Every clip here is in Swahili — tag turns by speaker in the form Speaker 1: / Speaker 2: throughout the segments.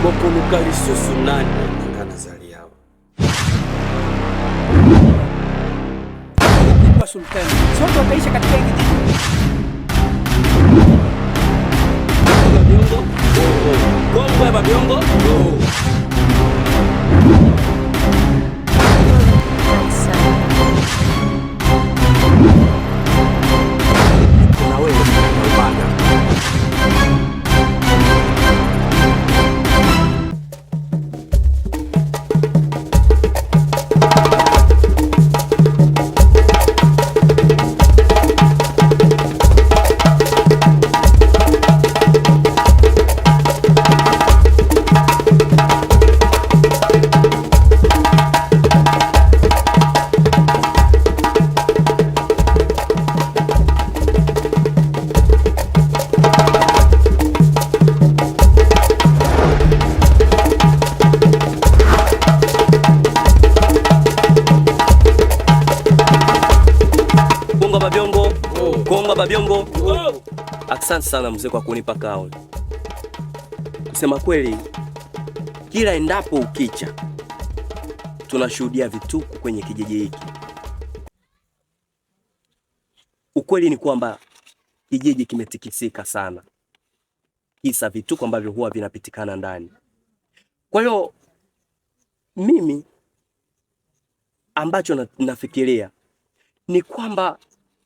Speaker 1: Boko lukali susu nani ngana zali yao.
Speaker 2: Kwa sultani, sote wataishi katika hiki kijiji.
Speaker 1: Babiongo, Kongo ya Babiongo. Kuna wewe unapanga. Konga Babiongo. Asante sana mzee kwa kunipa kauli. Kusema kweli, kila endapo ukicha tunashuhudia vituko kwenye kijiji hiki. Ukweli ni kwamba kijiji kimetikisika sana, kisa vituko ambavyo huwa vinapitikana ndani. Kwa hiyo mimi ambacho nafikiria ni kwamba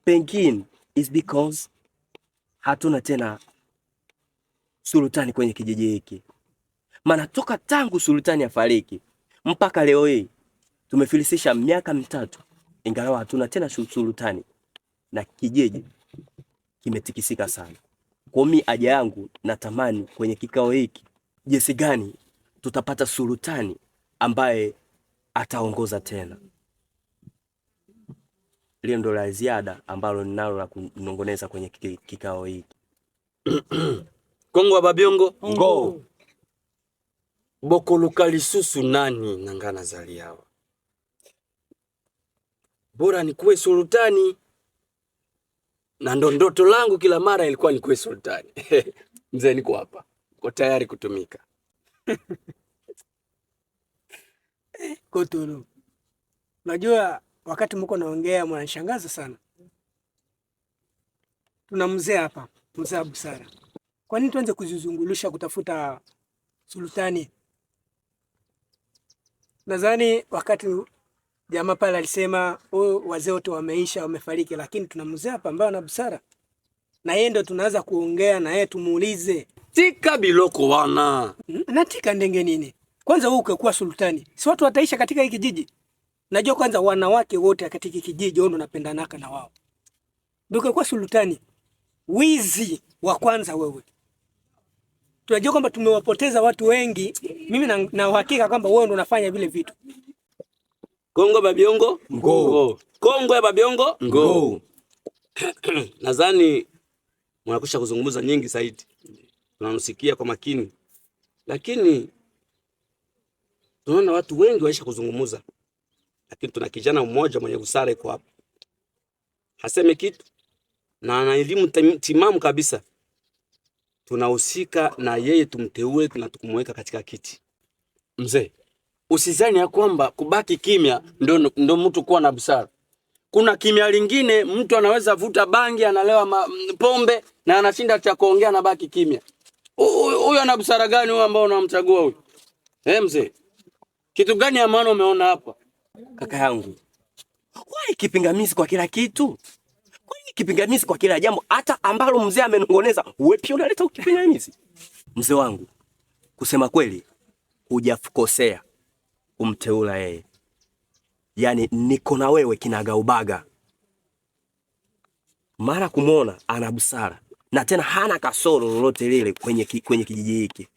Speaker 1: pengine is because hatuna tena sultani kwenye kijiji hiki. Maana toka tangu sultani afariki mpaka leo hii tumefilisisha miaka 3, ingawa hatuna tena sultani na kijiji kimetikisika sana. Kwa mimi haja yangu natamani kwenye kikao hiki jinsi gani tutapata sultani ambaye ataongoza tena. Lile ndo la ziada ambalo ninalo la kunongoneza kwenye kikao hiki. Kongo wa Babiongo ngo boko lukali susu nani nangana zali yao. Bora ni kuwe sultani, na ndo ndoto langu kila mara ilikuwa ni kuwe sultani. Mzee niko hapa, niko tayari kutumika.
Speaker 2: Kotoro, najua wakati mko naongea mnanishangaza sana. Tuna mzee hapa, mzee wa busara. Kwa nini tuanze kuzizungulusha kutafuta sultani? Nadhani wakati jamaa pale alisema wazee wote wameisha, wamefariki, lakini tuna mzee hapa ambaye ana busara. Na yeye ndo tunaanza kuongea na yeye, tumuulize.
Speaker 1: Tika biloko wana.
Speaker 2: Natika ndenge nini? Kwanza wewe ukikuwa sultani, si watu wataisha katika hiki kijiji? Najua kwanza wanawake wote katika kijiji wao wanapendanaka na wao. Ndio kwa sultani. Wizi wa kwanza wewe. Tunajua kwamba tumewapoteza watu wengi. Mimi na uhakika kwamba wewe ndio unafanya vile vitu.
Speaker 1: Kongo Babiongo ngo. Kongo ya Babiongo ngo. Nadhani mnakusha kuzungumza nyingi zaidi. Tunanusikia kwa makini. Lakini tunaona watu wengi waisha kuzungumza. Lakini tuna kijana mmoja mwenye busara iko hapa. Haseme kitu na ana elimu timamu kabisa. Tunahusika na yeye tumteue na tukumweka katika kiti. Mzee, usizani ya kwamba kubaki kimya ndo mtu kuwa na busara. Kuna kimya lingine, mtu anaweza vuta bangi, analewa pombe na anashinda cha kuongea na baki kimya. Huyo ana busara gani huyo ambao unamchagua huyo? Mzee, kitu gani ya maana umeona hapa? Kaka yangu, why kipingamizi kwa kila kitu? Kwani kipingamizi kwa kila jambo, hata ambalo mzee amenongoneza, wewe pia unaleta ukipingamizi? Mzee wangu, kusema kweli, hujakosea kumteula yeye. Yaani niko na wewe kinagaubaga. Mara kumuona ana busara na tena hana kasoro lolote lile kwenye kijiji hiki.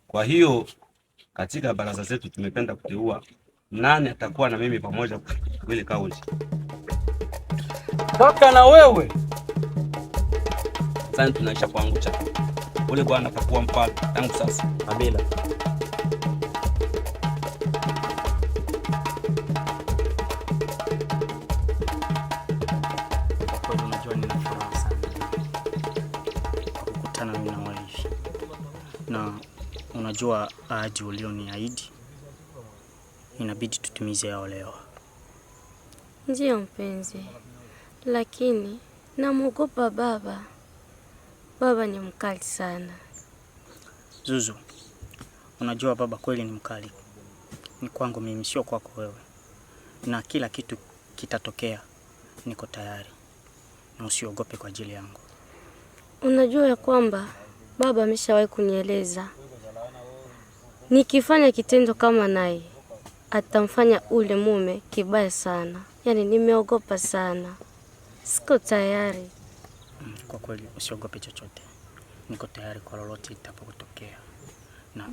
Speaker 3: Kwa hiyo katika baraza zetu tumependa kuteua nani atakuwa na mimi pamoja kwa ile kauli.
Speaker 1: Kaka na wewe.
Speaker 3: Sasa tunaisha kuangusha. Ule bwana atakuwa mfalme tangu sasa.
Speaker 1: Amina.
Speaker 4: unajua ahadi ulioniahidi inabidi tutimize yao leo.
Speaker 5: Ndiyo mpenzi, lakini namuogopa baba. Baba ni mkali sana.
Speaker 4: Zuzu, unajua baba kweli ni mkali. Ni kwangu mimi, sio kwako wewe. Na kila kitu kitatokea, niko tayari. Na usiogope kwa ajili yangu.
Speaker 5: Unajua ya kwamba baba ameshawahi kunieleza nikifanya kitendo kama naye atamfanya ule mume kibaya sana. Yaani nimeogopa sana. Siko tayari.
Speaker 4: Kwa kweli usiogope chochote. Niko tayari kwa lolote litapotokea. Na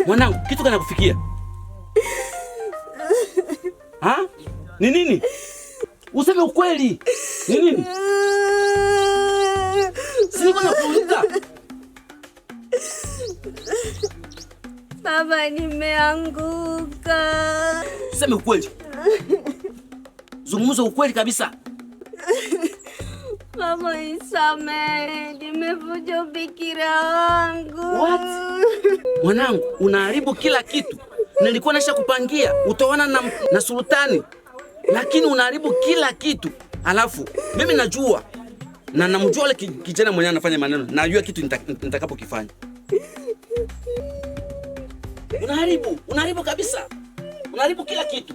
Speaker 1: Mwanangu, kitu gani kufikia? Ha? Ni nini? Useme ukweli. Ni nini? Siko nakuuliza.
Speaker 5: Baba, nimeanguka.
Speaker 1: Useme ukweli. Zungumza ukweli kabisa.
Speaker 5: Baba, nisamehe. Nimevunja ubikira wangu.
Speaker 1: What? Mwanangu, unaharibu kila kitu. Nilikuwa nasha kupangia utaona na sultani. Lakini unaharibu kila kitu. Alafu mimi najua na namjua yule kijana mwenye anafanya maneno. Najua kitu nitakapokifanya. Unaharibu kabisa. Unaharibu kila kitu.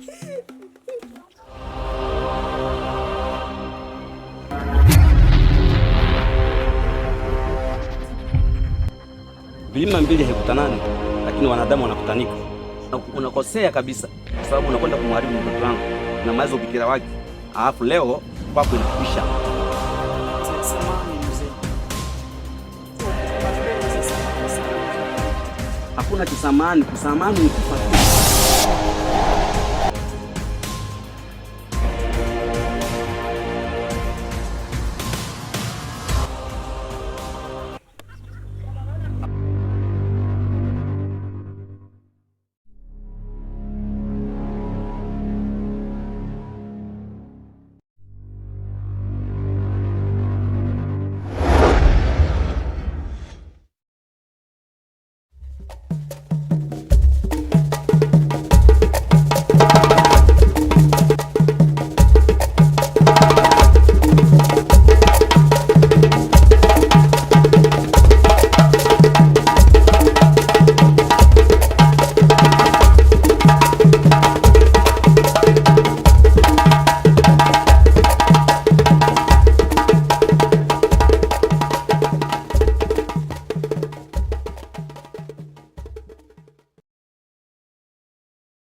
Speaker 1: Vilima mbili haikutanani, lakini wanadamu wanakutanika. Unakosea kabisa kwa sababu unakwenda kumharibu mtoto wangu na mazo bikira wake. Alafu leo kwako inakwisha. Hakuna kisamani, kusamani ni kufa.